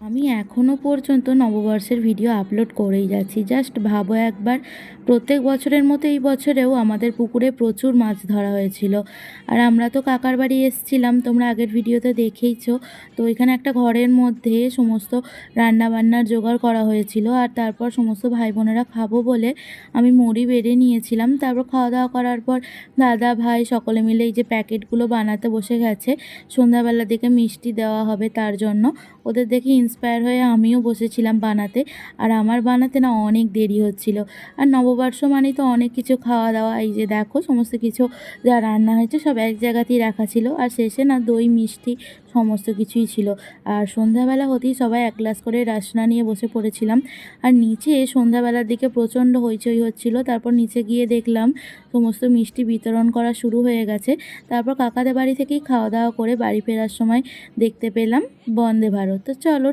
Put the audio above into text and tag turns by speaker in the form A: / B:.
A: আমি এখনও পর্যন্ত নববর্ষের ভিডিও আপলোড করেই যাচ্ছি। জাস্ট ভাবো একবার, প্রত্যেক বছরের মতো এই বছরেও আমাদের পুকুরে প্রচুর মাছ ধরা হয়েছিল। আর আমরা তো কাকার বাড়ি এসেছিলাম, তোমরা আগের ভিডিওতে দেখেইছো। তো এখানে একটা ঘরের মধ্যে সমস্ত রান্নাবান্নার জোগাড় করা হয়েছিল। আর তারপর সমস্ত ভাই বোনেরা খাবো বলে আমি মুড়ি বেড়ে নিয়েছিলাম। তারপর খাওয়া দাওয়া করার পর দাদা ভাই সকলে মিলে এই যে প্যাকেটগুলো বানাতে বসে গেছে। সন্ধ্যাবেলার দিকে মিষ্টি দেওয়া হবে, তার জন্য ওদের দেখে ইন্সপায়ার হয়ে আমিও বসেছিলাম বানাতে। আর আমার বানাতে না অনেক দেরি হচ্ছিল। আর নববর্ষ মানেই তো অনেক কিছু খাওয়া দাওয়া। এই যে দেখো সমস্ত কিছু যা রান্না হয়েছে সব এক জায়গাতেই রাখা ছিল। আর শেষে না দই মিষ্টি সমস্ত কিছুই ছিল। আর সন্ধ্যাবেলা হতেই সবাই এক গ্লাস করে রাসনা নিয়ে বসে পড়েছিলাম। আর নিচে সন্ধ্যাবেলার দিকে প্রচণ্ড হইচই হচ্ছিল। তারপর নিচে গিয়ে দেখলাম সমস্ত মিষ্টি বিতরণ করা শুরু হয়ে গেছে। তারপর কাকাদের বাড়ি থেকেই খাওয়া দাওয়া করে বাড়ি ফেরার সময় দেখতে পেলাম বন্দে ভারত। তো চলো।